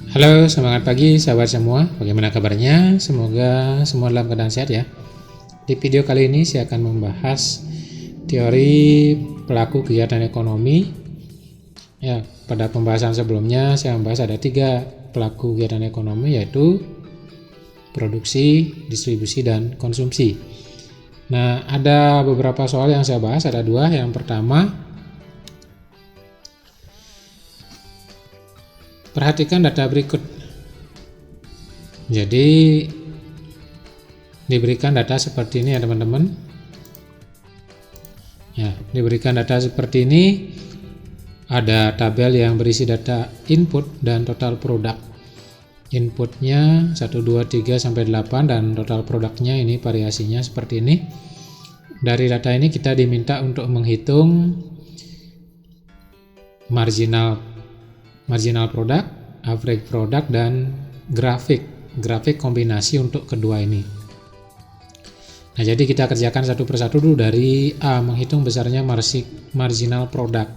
Halo, semangat pagi sahabat semua. Bagaimana kabarnya? Semoga semua dalam keadaan sehat ya. Di video kali ini saya akan membahas teori pelaku kegiatan ekonomi. Ya, pada pembahasan sebelumnya saya membahas ada 3 pelaku kegiatan ekonomi, yaitu produksi, distribusi, dan konsumsi. Nah, ada beberapa soal yang saya bahas, ada 2. Yang pertama, perhatikan data berikut. Jadi diberikan data seperti ini ya teman-teman. Ya, diberikan data seperti ini. Ada tabel yang berisi data input dan total produk. Inputnya 1, 2, 3 sampai 8 dan total produknya ini variasinya seperti ini. Dari data ini kita diminta untuk menghitung marginal produk, average product, dan grafik kombinasi untuk kedua ini. Nah, jadi kita kerjakan satu persatu dulu. Dari A, menghitung besarnya marginal product.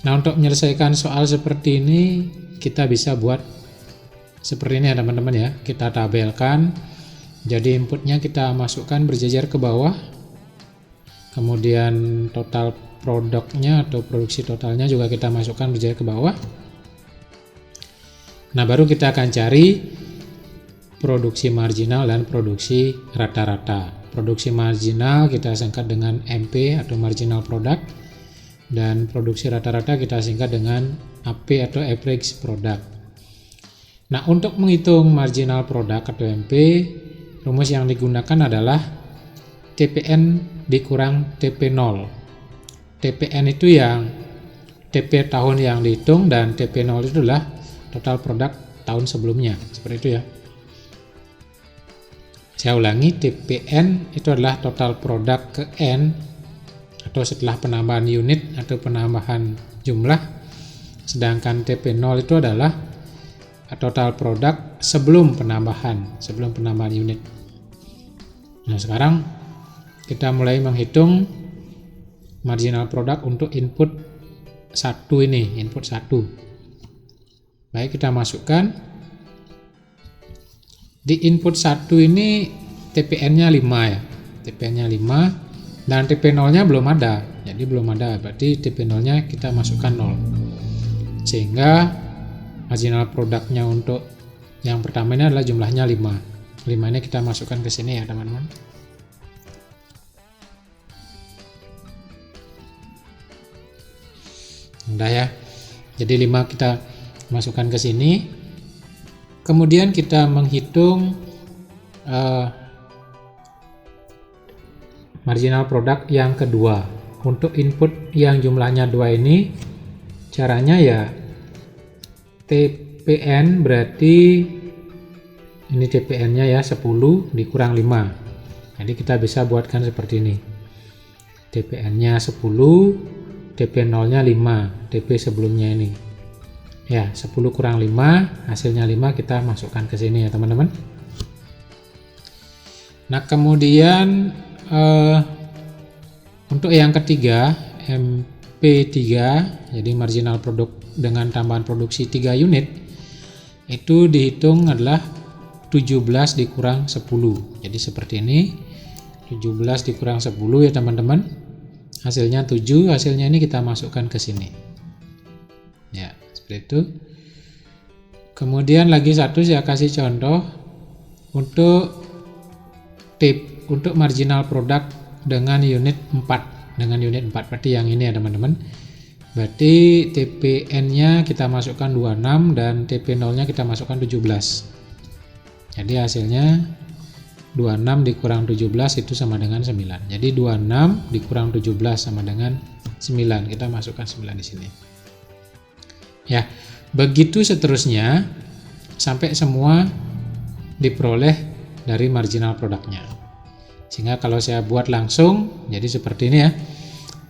Nah, untuk menyelesaikan soal seperti ini kita bisa buat seperti ini ya teman-teman ya. Kita tabelkan. Jadi inputnya kita masukkan berjejer ke bawah. Kemudian total produknya atau produksi totalnya juga kita masukkan berjejer ke bawah. Nah, baru kita akan cari produksi marginal dan produksi rata-rata. Produksi marginal kita singkat dengan MP atau marginal product, dan produksi rata-rata kita singkat dengan AP atau average product. Nah, untuk menghitung marginal product atau MP, rumus yang digunakan adalah TPN dikurang TP0. TPN itu yang TP tahun yang dihitung, dan TP0 itu adalah total produk tahun sebelumnya. Seperti itu ya. Saya ulangi, TPN itu adalah total produk ke N atau setelah penambahan unit atau penambahan jumlah, sedangkan TP0 itu adalah total produk sebelum penambahan unit. Nah, sekarang kita mulai menghitung marginal product untuk input 1 ini, input 1. Baik, kita masukkan. Di input 1 ini TPN-nya 5 ya. TPN-nya 5 dan TP0-nya belum ada. Jadi belum ada, berarti TP0-nya kita masukkan 0. Sehingga marginal produknya untuk yang pertama ini adalah jumlahnya 5. 5 ini kita masukkan ke sini ya, teman-teman. Udah ya. Jadi 5 kita masukkan ke sini. Kemudian kita menghitung marginal product yang kedua. Untuk input yang jumlahnya 2 ini, caranya ya TPN berarti ini TPN-nya ya 10 dikurang 5. Jadi kita bisa buatkan seperti ini. TPN-nya 10, TP0-nya 5, TP sebelumnya ini. Ya, 10 kurang 5, hasilnya 5, kita masukkan ke sini ya teman-teman. Nah, kemudian untuk yang ketiga, MP3, jadi marginal produk dengan tambahan produksi 3 unit, itu dihitung adalah 17 dikurang 10. Jadi seperti ini, 17 dikurang 10 ya teman-teman. Hasilnya 7, hasilnya ini kita masukkan ke sini. Ya, seperti itu. Kemudian lagi satu saya kasih contoh untuk untuk marginal product dengan unit 4. Dengan unit 4 berarti yang ini ya teman-teman. Berarti TPN-nya kita masukkan 26 dan TP0-nya kita masukkan 17. Jadi hasilnya 26 dikurang 17 itu sama dengan 9. Jadi 26 dikurang 17 sama dengan 9. Kita masukkan 9 di sini. Ya, begitu seterusnya sampai semua diperoleh dari marginal produknya. Sehingga kalau saya buat langsung jadi seperti ini ya.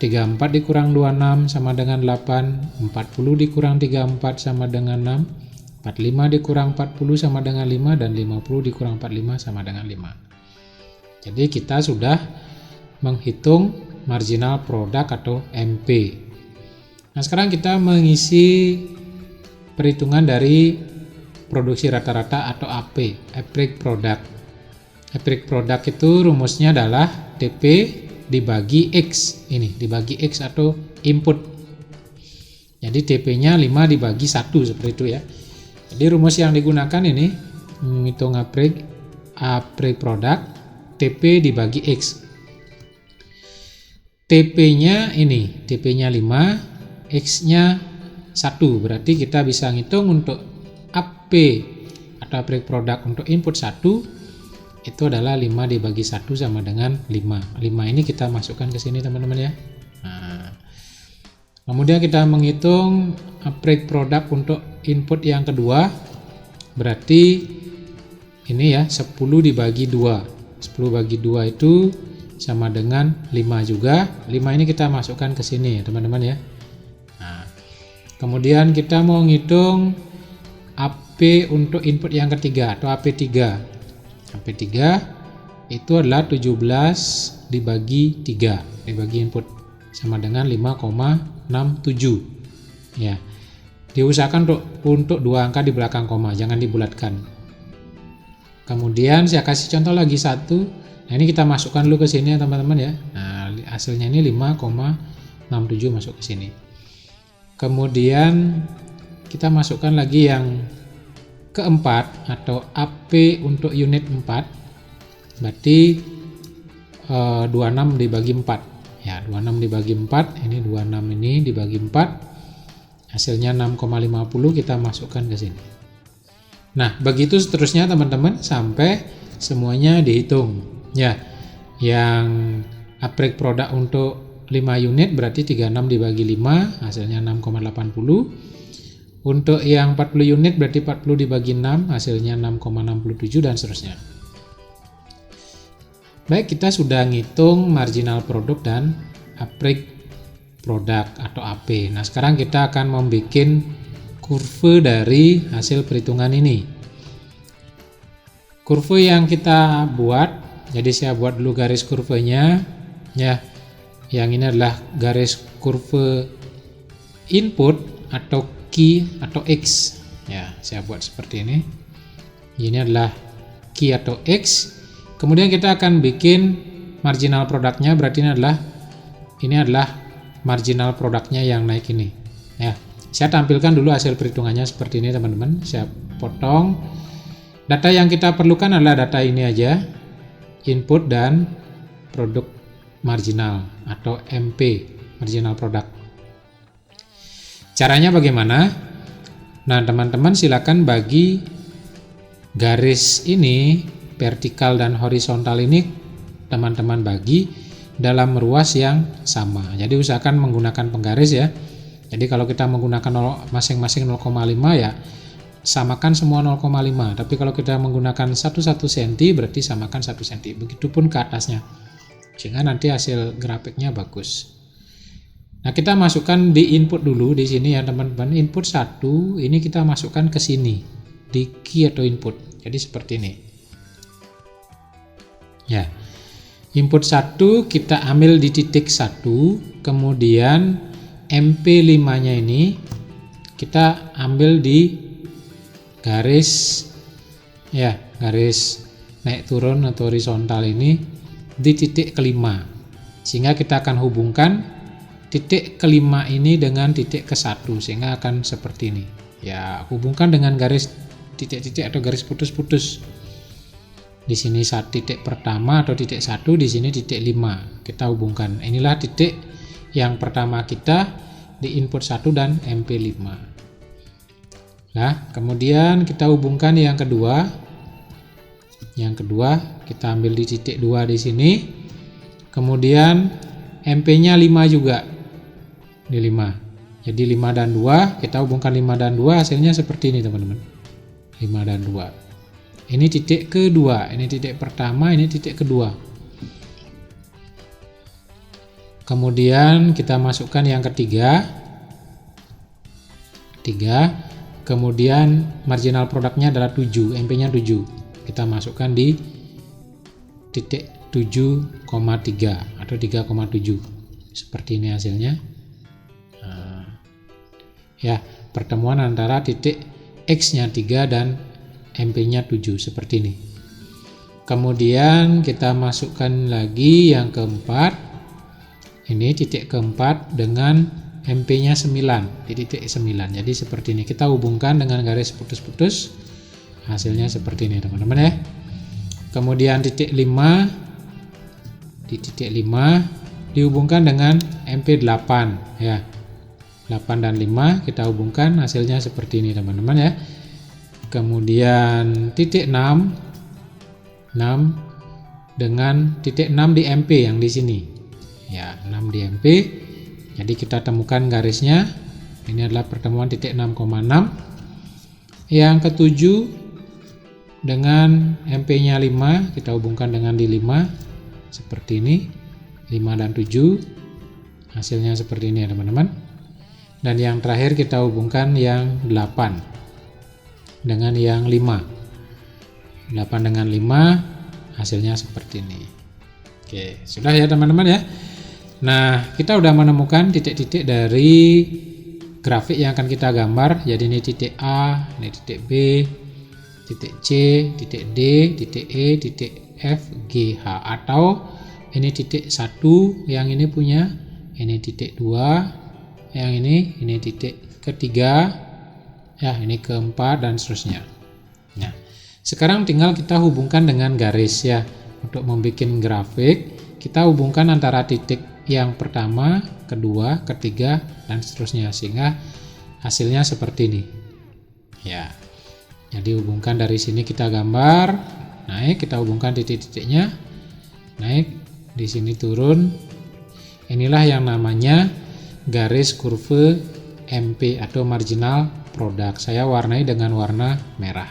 34 dikurang 26 sama dengan 8, 40 dikurang 34 sama dengan 6, 45 dikurang 40 sama dengan 5, dan 50 dikurang 45 sama dengan 5. Jadi kita sudah menghitung marginal product atau MP. Nah, sekarang kita mengisi perhitungan dari produksi rata-rata atau AP, average product. Average product itu rumusnya adalah TP dibagi X, ini dibagi X atau input. Jadi TP-nya 5 dibagi 1 seperti itu ya. Jadi rumus yang digunakan ini menghitung average product, TP dibagi X. TP-nya ini, TP-nya 5, X-nya 1. Berarti kita bisa ngitung untuk AP atau average product untuk input 1 itu adalah 5 dibagi 1 sama dengan 5. 5 ini kita masukkan ke sini teman-teman ya. Nah, kemudian kita menghitung average product untuk input yang kedua. Berarti ini ya 10 dibagi 2. 10 bagi 2 itu sama dengan 5 juga. 5 ini kita masukkan ke sini ya teman-teman ya. Nah, kemudian kita mau ngitung AP untuk input yang ketiga atau AP3. AP3 itu adalah 17 dibagi 3 dibagi input sama dengan 5,67 ya. Diusahakan untuk dua angka di belakang koma, jangan dibulatkan. Kemudian saya kasih contoh lagi satu. Nah, ini kita masukkan dulu ke sini ya teman-teman ya. Nah, hasilnya ini 5,67 masuk ke sini. Kemudian kita masukkan lagi yang keempat atau AP untuk unit 4. Berarti 26 dibagi 4. Ya, 26 dibagi 4, ini 26 ini dibagi 4. Hasilnya 6,50 kita masukkan ke sini. Nah, begitu seterusnya teman-teman sampai semuanya dihitung. Ya, yang average product untuk 5 unit berarti 36 dibagi 5 hasilnya 6,80. Untuk yang 40 unit berarti 40 dibagi 6 hasilnya 6,67 dan seterusnya. Baik, kita sudah ngitung marginal product dan average product atau AP. Nah, sekarang kita akan membuat kurva dari hasil perhitungan ini. Kurva yang kita buat, jadi saya buat dulu garis kurvanya ya. Yang ini adalah garis kurva input atau key atau X ya. Saya buat seperti ini. Ini adalah key atau X. Kemudian kita akan bikin marginal produknya, berarti ini adalah marginal produknya yang naik ini ya. Saya tampilkan dulu hasil perhitungannya seperti ini teman-teman. Saya potong. Data yang kita perlukan adalah data ini aja, input dan produk marginal atau MP, marginal product. Caranya bagaimana? Nah, teman-teman silakan bagi garis ini, vertikal dan horizontal ini teman-teman bagi dalam ruas yang sama. Jadi usahakan menggunakan penggaris ya. Jadi kalau kita menggunakan masing-masing 0,5 ya samakan semua 0,5. Tapi kalau kita menggunakan 1 cm berarti samakan 1 cm. Begitupun ke atasnya. Sehingga nanti hasil grafiknya bagus. Nah, kita masukkan di input dulu di sini ya teman-teman. Input 1 ini kita masukkan ke sini di key atau input. Jadi seperti ini. Ya. Input 1 kita ambil di titik 1, kemudian MP5-nya ini kita ambil di garis ya, garis naik turun atau horizontal ini di titik kelima. Sehingga kita akan hubungkan titik kelima ini dengan titik ke-1 sehingga akan seperti ini. Ya, hubungkan dengan garis titik-titik atau garis putus-putus. Di sini titik pertama atau titik 1, di sini titik 5. Kita hubungkan. Inilah titik yang pertama kita di input 1 dan MP5. Nah, kemudian kita hubungkan yang kedua. Yang kedua kita ambil di titik 2 di sini. Kemudian MP-nya 5 juga. Di 5. Jadi 5 dan 2, kita hubungkan 5 dan 2 hasilnya seperti ini teman-teman. 5 dan 2. Ini titik kedua, ini titik pertama, ini titik kedua. Kemudian kita masukkan yang ketiga. Kemudian marginal produknya adalah 7, MP-nya 7. Kita masukkan di titik 7,3 atau 3,7. Seperti ini hasilnya. Nah, ya, pertemuan antara titik X-nya 3 dan MP-nya 7 seperti ini. Kemudian kita masukkan lagi yang keempat. Ini titik keempat dengan MP-nya 9 di titik 9. Jadi seperti ini. Kita hubungkan dengan garis putus-putus. Hasilnya seperti ini teman-teman ya. Kemudian titik 5 di titik 5 dihubungkan dengan MP8 ya. 8 dan 5 kita hubungkan, hasilnya seperti ini teman-teman ya. Kemudian titik 6 dengan titik 6 di MP yang di sini. Ya, 6 di MP. Jadi kita temukan garisnya. Ini adalah pertemuan titik 6,6. Yang ketujuh dengan MP-nya 5, kita hubungkan dengan di 5 seperti ini. 5 dan 7. Hasilnya seperti ini ya teman-teman. Dan yang terakhir kita hubungkan yang 8 dengan yang 5. 8 dengan 5 hasilnya seperti ini. Oke, sudah ya teman-teman ya. Nah, kita udah menemukan titik-titik dari grafik yang akan kita gambar. Jadi ini titik A, ini titik B, titik C, titik D, titik E, titik F, G, H. Atau ini titik 1, yang ini punya, ini titik 2, yang ini titik ketiga, ya ini keempat dan seterusnya. Nah, sekarang tinggal kita hubungkan dengan garis ya. Untuk membuat grafik, kita hubungkan antara titik yang pertama, kedua, ketiga, dan seterusnya. Sehingga hasilnya seperti ini. Ya, jadi hubungkan dari sini kita gambar, naik, kita hubungkan titik-titiknya, naik, di sini turun. Inilah yang namanya garis kurve MP atau marginal product. Saya warnai dengan warna merah.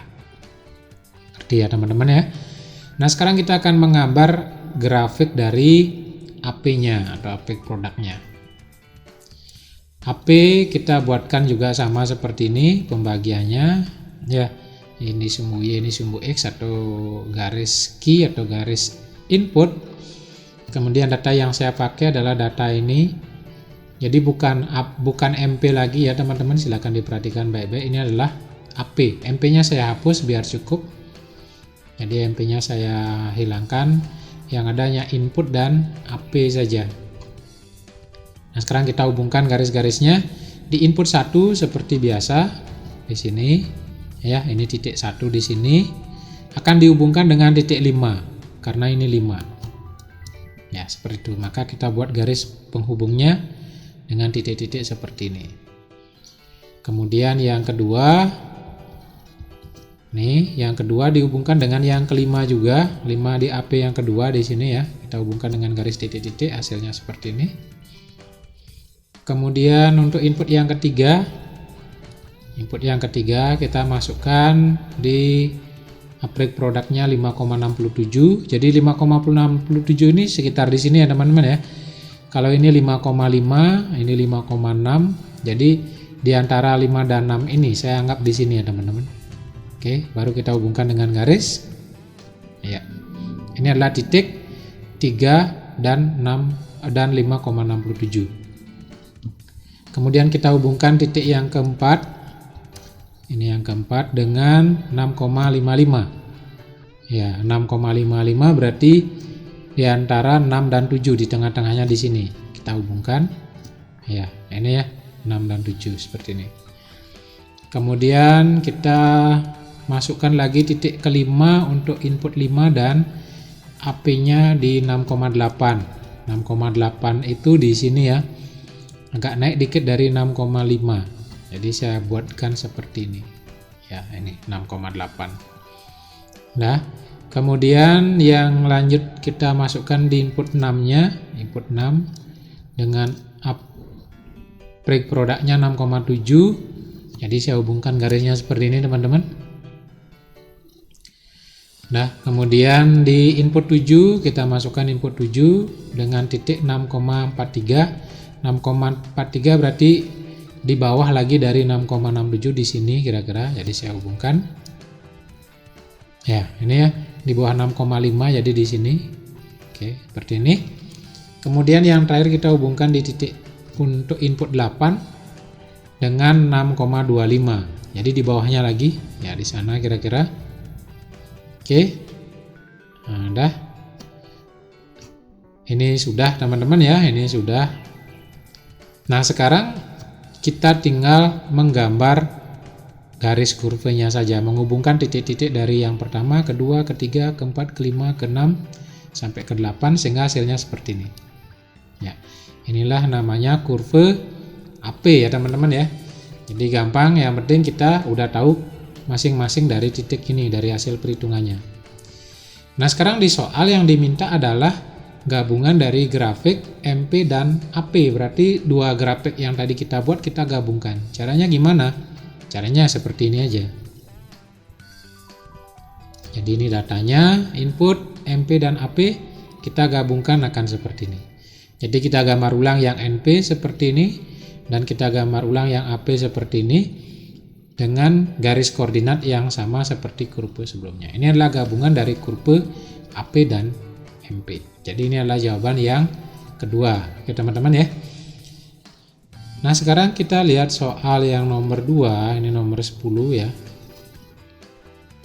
Ngerti ya teman-teman ya. Nah, sekarang kita akan menggambar grafik dari AP-nya atau AP produknya. AP kita buatkan juga sama seperti ini pembagiannya ya. Ini sumbu Y, ini sumbu X atau garis key atau garis input. Kemudian data yang saya pakai adalah data ini. Jadi bukan MP lagi ya teman-teman, silahkan diperhatikan baik-baik. Ini adalah AP. MP-nya saya hapus biar cukup. Jadi MP-nya saya hilangkan, yang adanya input dan AP saja. Nah, sekarang kita hubungkan garis-garisnya. Di input 1 seperti biasa di sini ya, ini titik 1 di sini akan dihubungkan dengan titik 5 karena ini 5. Ya, seperti itu. Maka kita buat garis penghubungnya dengan titik-titik seperti ini. Kemudian yang kedua, nih, yang kedua dihubungkan dengan yang kelima juga, 5 di AP yang kedua di sini ya. Kita hubungkan dengan garis titik-titik, hasilnya seperti ini. Kemudian untuk input yang ketiga, kita masukkan di aprek produknya 5,67. Jadi 5,67 ini sekitar di sini ya teman-teman ya. Kalau ini 5,5, ini 5,6. Jadi di antara 5 dan 6 ini saya anggap di sini ya teman-teman. Oke, baru kita hubungkan dengan garis. Ya. Ini adalah titik 3 dan 6 dan 5,67. Kemudian kita hubungkan titik yang keempat. Ini yang keempat dengan 6,55. Ya, 6,55 berarti di antara 6 dan 7, di tengah-tengahnya di sini. Kita hubungkan. Ya, ini ya, 6 dan 7 seperti ini. Kemudian kita masukkan lagi titik kelima untuk input 5 dan AP-nya di 6,8. 6,8 itu di sini ya. Agak naik dikit dari 6,5. Jadi saya buatkan seperti ini. Ya, ini 6,8. Nah, kemudian yang lanjut kita masukkan di input 6-nya, input 6 dengan break produknya 6,7. Jadi saya hubungkan garisnya seperti ini teman-teman. Nah, kemudian di input 7 kita masukkan input 7 dengan titik 6,43. 6,43 berarti di bawah lagi dari 6,67 di sini kira-kira. Jadi saya hubungkan. Ya, ini ya, di bawah 6,5 jadi di sini. Oke, seperti ini. Kemudian yang terakhir kita hubungkan di titik untuk input 8 dengan 6,25. Jadi di bawahnya lagi, ya di sana kira-kira. Oke. Nah, udah. Ini sudah teman-teman ya, ini sudah. Nah, sekarang kita tinggal menggambar garis kurvanya saja, menghubungkan titik-titik dari yang pertama, kedua, ketiga, keempat, kelima, keenam, sampai ke-8 sehingga hasilnya seperti ini. Ya, inilah namanya kurve AP ya teman-teman ya. Jadi gampang, yang penting kita udah tahu masing-masing dari titik ini, dari hasil perhitungannya. Nah, sekarang di soal yang diminta adalah gabungan dari grafik MP dan AP. Berarti dua grafik yang tadi kita buat kita gabungkan. Caranya gimana? Caranya seperti ini aja. Jadi ini datanya, input MP dan AP, kita gabungkan akan seperti ini. Jadi kita gambar ulang yang NP seperti ini, dan kita gambar ulang yang AP seperti ini, dengan garis koordinat yang sama seperti kurve sebelumnya. Ini adalah gabungan dari kurve AP dan MP. Jadi ini adalah jawaban yang kedua. Oke teman-teman ya. Nah, sekarang kita lihat soal yang nomor 2, ini nomor 10 ya.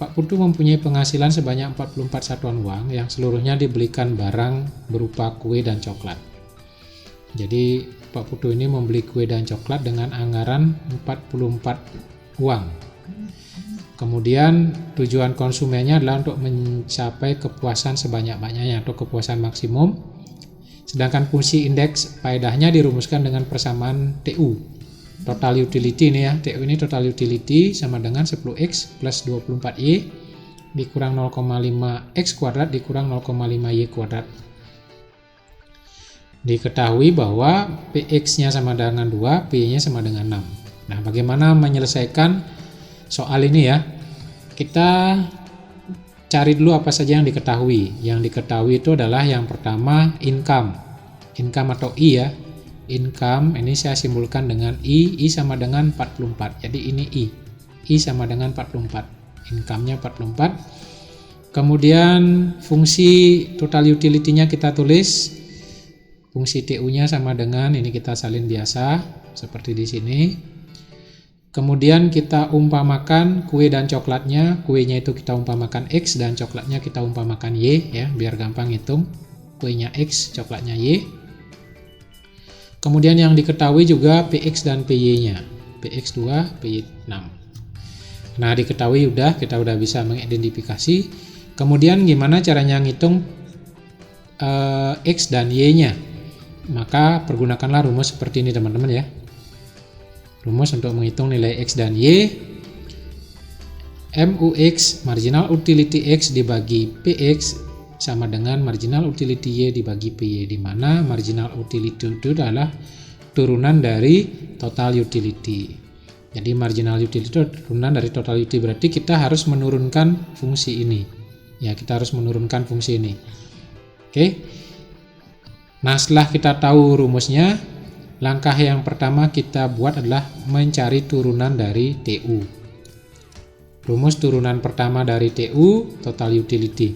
Pak Putu mempunyai penghasilan sebanyak 44 satuan uang yang seluruhnya dibelikan barang berupa kue dan coklat. Jadi Pak Putu ini membeli kue dan coklat dengan anggaran 44 uang. Kemudian tujuan konsumennya adalah untuk mencapai kepuasan sebanyak-banyaknya atau kepuasan maksimum. Sedangkan fungsi indeks faedahnya dirumuskan dengan persamaan TU. Total utility ini ya, TU ini total utility sama dengan 10x plus 24y dikurang 0,5x kuadrat dikurang 0,5y kuadrat. Diketahui bahwa PX-nya sama dengan 2, P-nya sama dengan 6. Nah, bagaimana menyelesaikan soal ini ya? Kita cari dulu apa saja yang diketahui. Yang diketahui itu adalah yang pertama income. Income atau I ya. Income ini saya simbolkan dengan I sama dengan 44. Jadi ini I sama dengan 44. Income-nya 44. Kemudian fungsi total utility-nya kita tulis. Fungsi TU-nya sama dengan, ini kita salin biasa seperti di sini. Kemudian kita umpamakan kue dan coklatnya. Kuenya itu kita umpamakan X dan coklatnya kita umpamakan Y ya, biar gampang hitung. Kuenya X, coklatnya Y. Kemudian yang diketahui juga PX dan PY-nya. PX 2, PY 6. Nah, diketahui kita udah bisa mengidentifikasi. Kemudian gimana caranya ngitung X dan Y-nya? Maka pergunakanlah rumus seperti ini teman-teman ya. Rumus untuk menghitung nilai X dan Y. MUX, marginal utility X dibagi PX sama dengan marginal utility Y dibagi PY, di mana marginal utility itu adalah turunan dari total utility. Jadi marginal utility itu turunan dari total utility, berarti kita harus menurunkan fungsi ini. Ya, kita harus menurunkan fungsi ini. Oke. Nah, setelah kita tahu rumusnya, langkah yang pertama kita buat adalah mencari turunan dari TU. Rumus turunan pertama dari TU, total utility.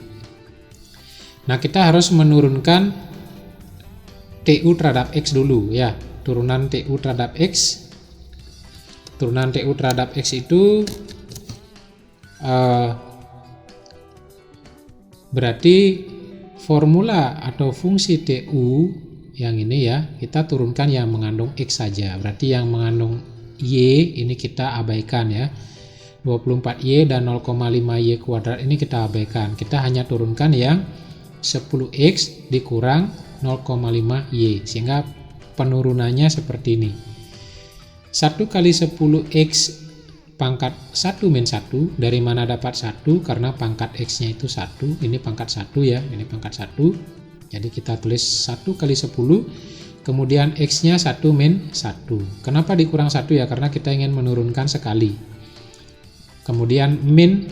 Nah, kita harus menurunkan TU terhadap X dulu ya. Turunan TU terhadap X. Turunan TU terhadap X itu berarti formula atau fungsi TU yang ini ya, kita turunkan yang mengandung X saja. Berarti yang mengandung Y ini kita abaikan ya. 24Y dan 0,5Y kuadrat ini kita abaikan. Kita hanya turunkan yang 10X dikurang 0,5Y. Sehingga penurunannya seperti ini. 1 kali 10X pangkat 1 min 1, dari mana dapat 1? Karena pangkat X-nya itu 1, ini pangkat 1 ya, ini pangkat 1. Jadi kita tulis 1 kali 10, kemudian X-nya 1 min 1. Kenapa dikurang 1 ya? Karena kita ingin menurunkan sekali. Kemudian min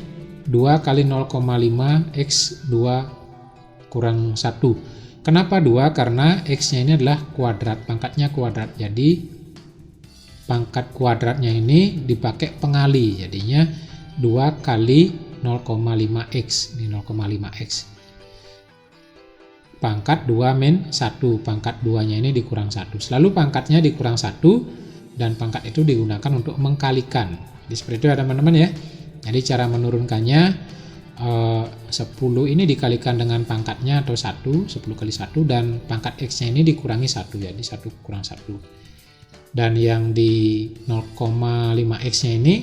2 kali 0,5 X 2 kurang 1. Kenapa 2? Karena X-nya ini adalah kuadrat, pangkatnya kuadrat. Jadi pangkat kuadratnya ini dipakai pengali, jadinya 2 kali 0,5x, ini 0,5x. Pangkat 2 min 1, pangkat 2 nya ini dikurang 1. Selalu pangkatnya dikurang 1, dan pangkat itu digunakan untuk mengkalikan. Jadi seperti itu ya teman-teman ya. Jadi cara menurunkannya 10 ini dikalikan dengan pangkatnya atau 1, 10 kali 1, dan pangkat X nya ini dikurangi 1, jadi 1 kurang 1. Dan yang di 0,5X nya ini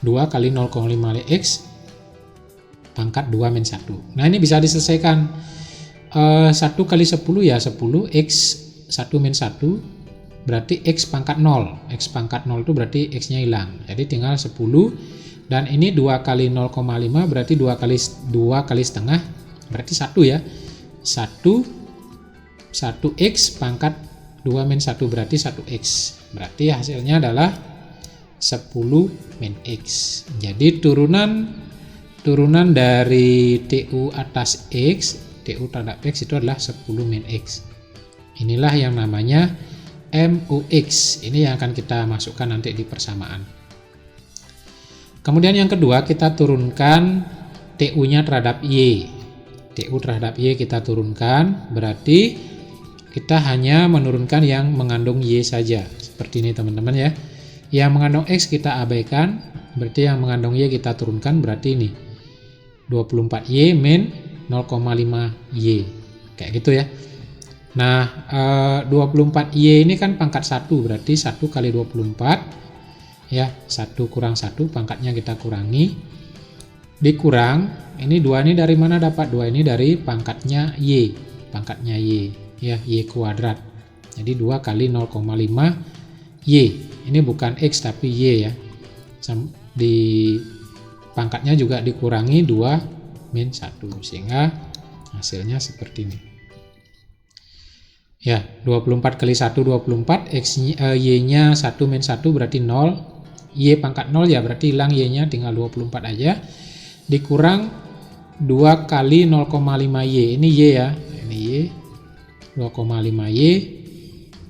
2 kali 0,5X pangkat 2 min 1. Nah ini bisa diselesaikan. 1 kali 10 ya 10, X 1 min 1 berarti X pangkat 0. X pangkat 0 itu berarti X nya hilang, jadi tinggal 10. Dan ini 2 kali 0,5 berarti 2 kali setengah berarti 1 ya. 1x pangkat 2 min 1 berarti 1x. Berarti hasilnya adalah 10 min x. Jadi turunan dari TU atas x, TU terhadap x itu adalah 10 min x. Inilah yang namanya MUX. Ini yang akan kita masukkan nanti di persamaan. Kemudian yang kedua, kita turunkan TU-nya terhadap Y. TU terhadap Y kita turunkan, berarti kita hanya menurunkan yang mengandung Y saja. Seperti ini teman-teman ya. Yang mengandung X kita abaikan, berarti yang mengandung Y kita turunkan, berarti ini 24Y min 0,5Y. Kayak gitu ya. Nah, 24Y ini kan pangkat 1, berarti 1 kali 24 ya, 1 kurang 1 pangkatnya kita kurangi, dikurang ini 2 ini dari mana dapat? 2 ini dari pangkatnya Y, pangkatnya Y ya, Y kuadrat. Jadi 2 kali 0,5 Y, ini bukan X tapi Y ya, di pangkatnya juga dikurangi 2 min 1 sehingga hasilnya seperti ini ya. 24 kali 1 24, Y nya 1 min 1 berarti 0, Y pangkat 0 ya berarti hilang Y nya, tinggal 24 aja, dikurang 2 kali 0,5Y, ini Y ya, ini Y 2,5Y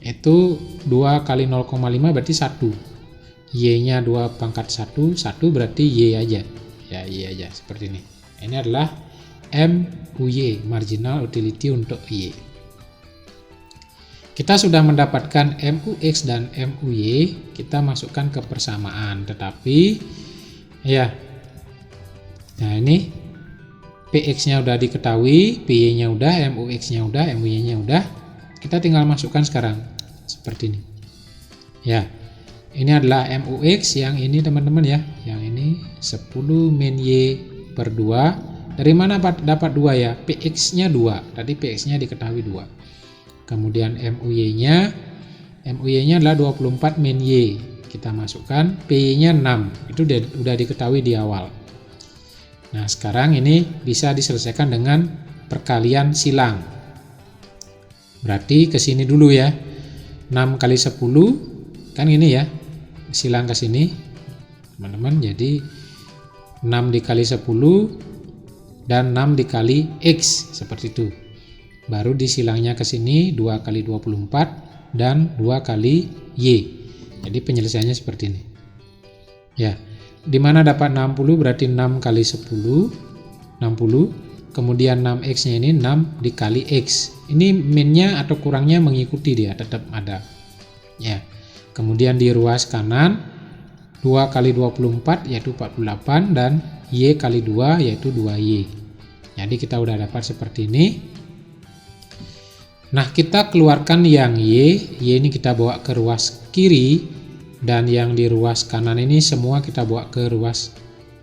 itu 2 kali 0,5 berarti 1, Y nya 2 pangkat 1 berarti Y aja ya, Y aja seperti ini. Ini adalah MUY, marginal utility untuk Y. Kita sudah mendapatkan MUX dan MUY, kita masukkan ke persamaan, tetapi ya, nah ini PX-nya udah diketahui, PY-nya udah, MUX-nya udah, MUY-nya udah, kita tinggal masukkan sekarang seperti ini. Ya, ini adalah MUX, yang ini teman-teman ya, yang ini 10 min Y per 2. Dari mana dapat 2 ya? PX-nya 2, tadi PX-nya diketahui 2. Kemudian MUY-nya adalah 24 min Y. Kita masukkan, PY-nya 6. Itu udah diketahui di awal. Nah, sekarang ini bisa diselesaikan dengan perkalian silang. Berarti ke sini dulu ya. 6 kali 10 kan ini ya. Silang ke sini. Teman-teman, jadi 6 dikali 10 dan 6 dikali X seperti itu. Baru disilangnya ke sini 2 kali 24 dan 2 kali Y. Jadi penyelesaiannya seperti ini. Ya, di mana dapat 60 berarti 6 kali 10, 60. Kemudian 6X-nya ini 6 dikali X. Ini minnya atau kurangnya mengikuti dia, tetap ada. Ya. Kemudian di ruas kanan 2 kali 24 yaitu 48 dan Y kali 2 yaitu 2Y. Jadi kita udah dapat seperti ini. Nah, kita keluarkan yang Y ini kita bawa ke ruas kiri, dan yang di ruas kanan ini semua kita bawa ke ruas,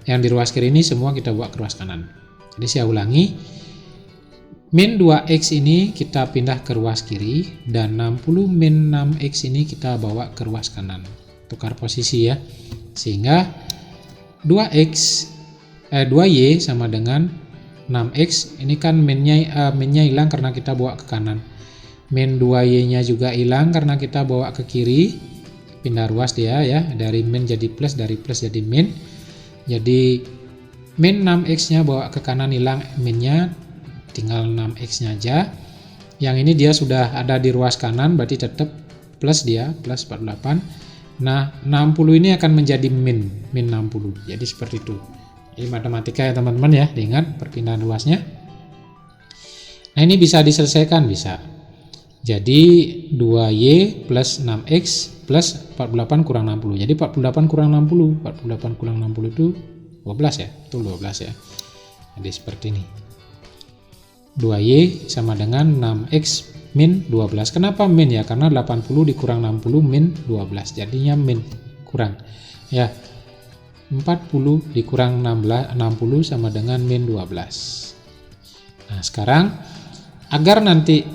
yang di ruas kiri ini semua kita bawa ke ruas kanan. Jadi saya ulangi, min 2X ini kita pindah ke ruas kiri, dan 60 min 6X ini kita bawa ke ruas kanan. Tukar posisi ya, sehingga 2Y sama dengan 6X, ini kan minnya hilang karena kita bawa ke kanan. Min 2Y nya juga hilang karena kita bawa ke kiri, pindah ruas dia ya, dari min jadi plus, dari plus jadi min. Jadi min 6X nya bawa ke kanan hilang minnya, tinggal 6X nya aja. Yang ini dia sudah ada di ruas kanan, berarti tetap plus dia, plus 48. Nah, 60 ini akan menjadi min 60. Jadi seperti itu. Ini matematika ya teman-teman ya, diingat perpindahan ruasnya. Nah, ini bisa diselesaikan, bisa. Jadi 2Y plus 6X plus 48 kurang 60. Jadi 48 kurang 60, 48 kurang 60 itu 12 ya, itu 12 ya. Jadi seperti ini. 2Y sama dengan 6X min 12. Kenapa min ya? Karena 80 dikurang 60 min 12. Jadinya min kurang. Ya. 40 dikurang 60 sama dengan min 12. Nah, sekarang agar nanti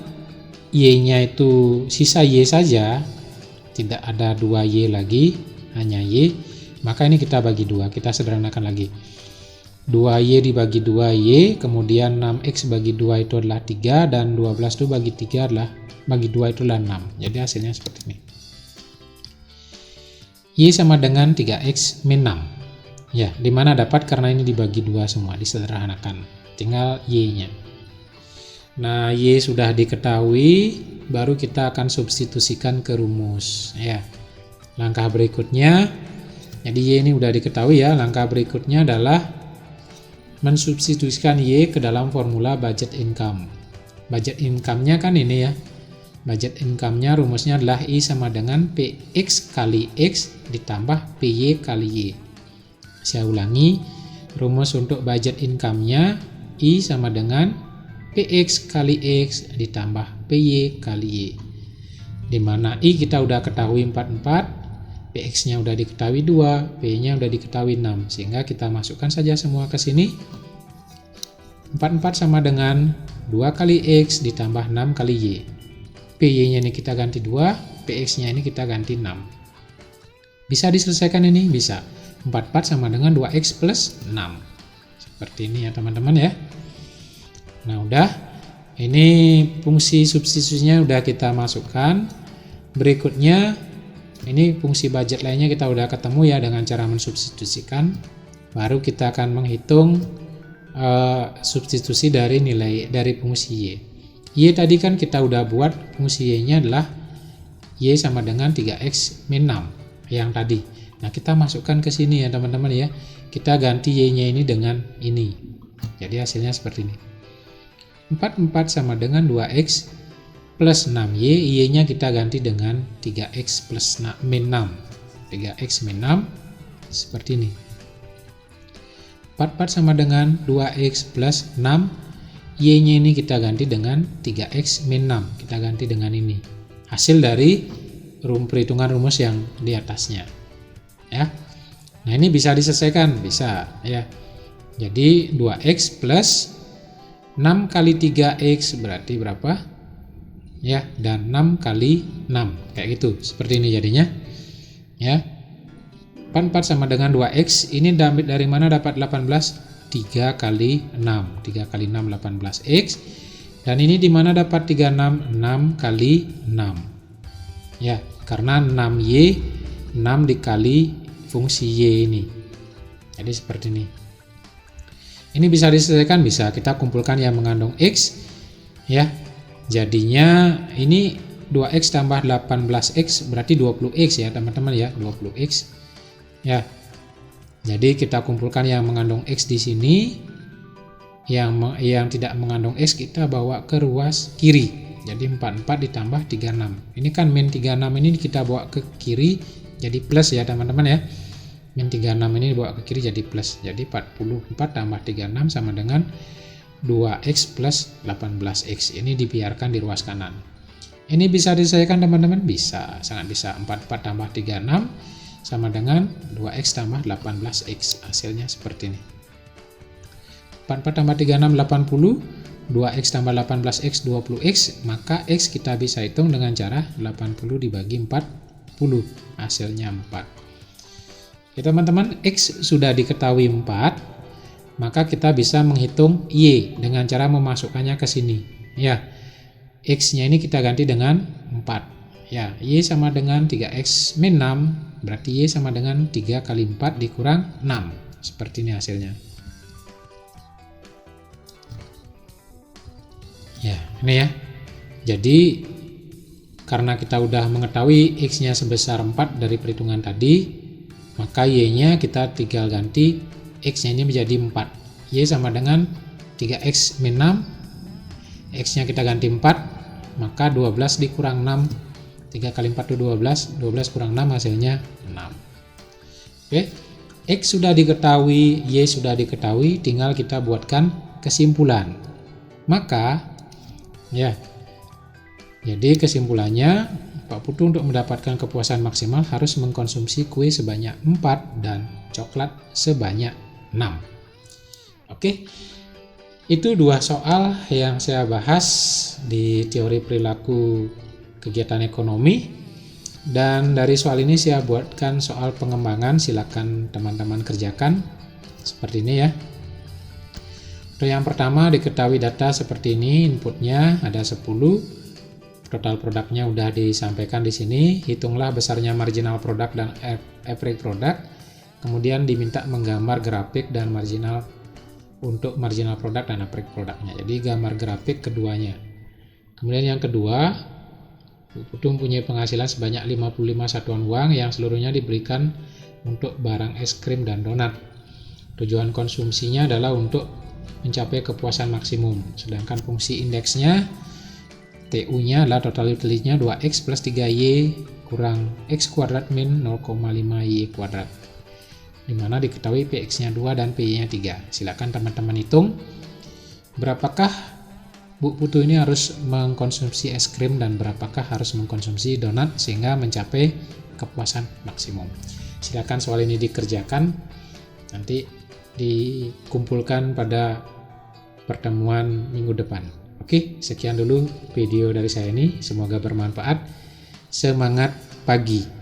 Y-nya itu sisa Y saja, tidak ada 2Y lagi, hanya Y, maka ini kita bagi 2, kita sederhanakan lagi. 2Y dibagi 2Y, kemudian 6X bagi 2 itu adalah 3, dan 12 itu bagi 3 adalah, bagi 2 itu adalah 6. Jadi hasilnya seperti ini. Y sama dengan 3X min 6. Ya, dimana dapat karena ini dibagi 2 semua, disederhanakan. Tinggal Y-nya. Nah, Y sudah diketahui, baru kita akan substitusikan ke rumus. Ya, langkah berikutnya, jadi Y ini udah diketahui ya, langkah berikutnya adalah mensubstitusikan Y ke dalam formula budget income. Budget income-nya kan ini ya. Budget income-nya rumusnya adalah I sama dengan PX kali X ditambah PY kali Y. Saya ulangi, rumus untuk budget income-nya I sama dengan PX kali X ditambah PY kali Y. Di mana I kita udah ketahui 44, PX-nya udah diketahui 2, P-nya udah diketahui 6, sehingga kita masukkan saja semua ke sini. 44 sama dengan 2 kali X ditambah 6 kali Y. PY-nya ini kita ganti 2, PX-nya ini kita ganti 6. Bisa diselesaikan ini? Bisa. 44 sama dengan 2X plus 6. Seperti ini ya teman-teman ya. Nah udah, ini fungsi substitusinya udah kita masukkan. Berikutnya, ini fungsi budget lainnya kita udah ketemu ya dengan cara mensubstitusikan. Baru kita akan menghitung substitusi dari nilai dari fungsi Y. Y tadi kan kita udah buat fungsi Y-nya adalah Y sama dengan 3X min 6 yang tadi. Nah kita masukkan ke sini ya teman-teman ya. Kita ganti Y-nya ini dengan ini. Jadi hasilnya seperti ini. 44 sama dengan 2X plus 6Y, Y-nya kita ganti dengan 3X plus min 6. 3X min 6 seperti ini. 44 sama dengan 2X plus 6, Y-nya ini kita ganti dengan 3X min 6. Kita ganti dengan ini. Hasil dari perhitungan rumus yang di atasnya. Ya. Nah, ini bisa diselesaikan, bisa ya. Jadi 2X plus 6 kali 3X berarti berapa? Ya, dan 6 kali 6 kayak gitu, seperti ini jadinya ya. 44 sama dengan 2X, ini dari mana dapat 18? 3 kali 6, 3 kali 6 18X, dan ini di mana dapat 36? 6 kali 6 ya, karena 6Y 6 dikali fungsi Y ini, jadi seperti ini. Ini bisa diselesaikan, bisa kita kumpulkan yang mengandung X ya. Jadinya ini 2X tambah 18X berarti 20X ya teman-teman ya, 20X ya. Jadi kita kumpulkan yang mengandung X di sini, yang tidak mengandung X kita bawa ke ruas kiri. Jadi 44 ditambah 36. Ini kan min 36 ini kita bawa ke kiri jadi plus ya teman-teman ya. Min 36 ini dibawa ke kiri jadi plus. Jadi 44 tambah 36 sama dengan 2X plus 18X. Ini dibiarkan di ruas kanan. Ini bisa diselesaikan teman-teman? Bisa, sangat bisa. 44 tambah 36 sama dengan 2X tambah 18X. Hasilnya seperti ini. 44 tambah 36 80, 2X tambah 18X 20X, maka X kita bisa hitung dengan cara 80 dibagi 40. Hasilnya 4. Ya teman-teman, X sudah diketahui 4, maka kita bisa menghitung Y dengan cara memasukkannya ke sini. Ya, X-nya ini kita ganti dengan 4. Ya, Y sama dengan 3X min 6, berarti Y sama dengan 3 kali 4 dikurang 6. Seperti ini hasilnya. Ya, ini ya. Jadi, karena kita udah mengetahui X-nya sebesar 4 dari perhitungan tadi, maka Y-nya kita tinggal ganti X-nya ini menjadi 4. Y sama dengan 3X min 6, X-nya kita ganti 4, maka 12 dikurang 6 3 kali 4 itu 12, 12 kurang 6 hasilnya 6. Oke, X sudah diketahui, Y sudah diketahui, tinggal kita buatkan kesimpulan. Maka, ya, jadi kesimpulannya, Pak Putu untuk mendapatkan kepuasan maksimal harus mengkonsumsi kue sebanyak 4 dan coklat sebanyak 6. Oke, itu 2 soal yang saya bahas di teori perilaku kegiatan ekonomi, dan dari soal ini saya buatkan soal pengembangan. Silakan teman-teman kerjakan seperti ini ya. Untuk yang pertama, diketahui data seperti ini, inputnya ada 10, total produknya udah disampaikan di sini. Hitunglah besarnya marginal produk dan average produk, kemudian diminta menggambar grafik dan marginal untuk marginal produk dan average produknya. Jadi gambar grafik keduanya. Kemudian yang kedua, Bu Putu mempunyai penghasilan sebanyak 55 satuan uang yang seluruhnya diberikan untuk barang es krim dan donat. Tujuan konsumsinya adalah untuk mencapai kepuasan maksimum. Sedangkan fungsi indeksnya, TU-nya adalah total utility-nya 2X plus 3Y kurang X kuadrat min 0,5Y kuadrat. Dimana diketahui PX-nya 2 dan PY-nya 3. Silakan teman-teman hitung berapakah Bu Putu ini harus mengkonsumsi es krim dan berapakah harus mengkonsumsi donat sehingga mencapai kepuasan maksimum. Silakan soal ini dikerjakan, nanti dikumpulkan pada pertemuan minggu depan. Oke, sekian dulu video dari saya ini, semoga bermanfaat. Semangat pagi!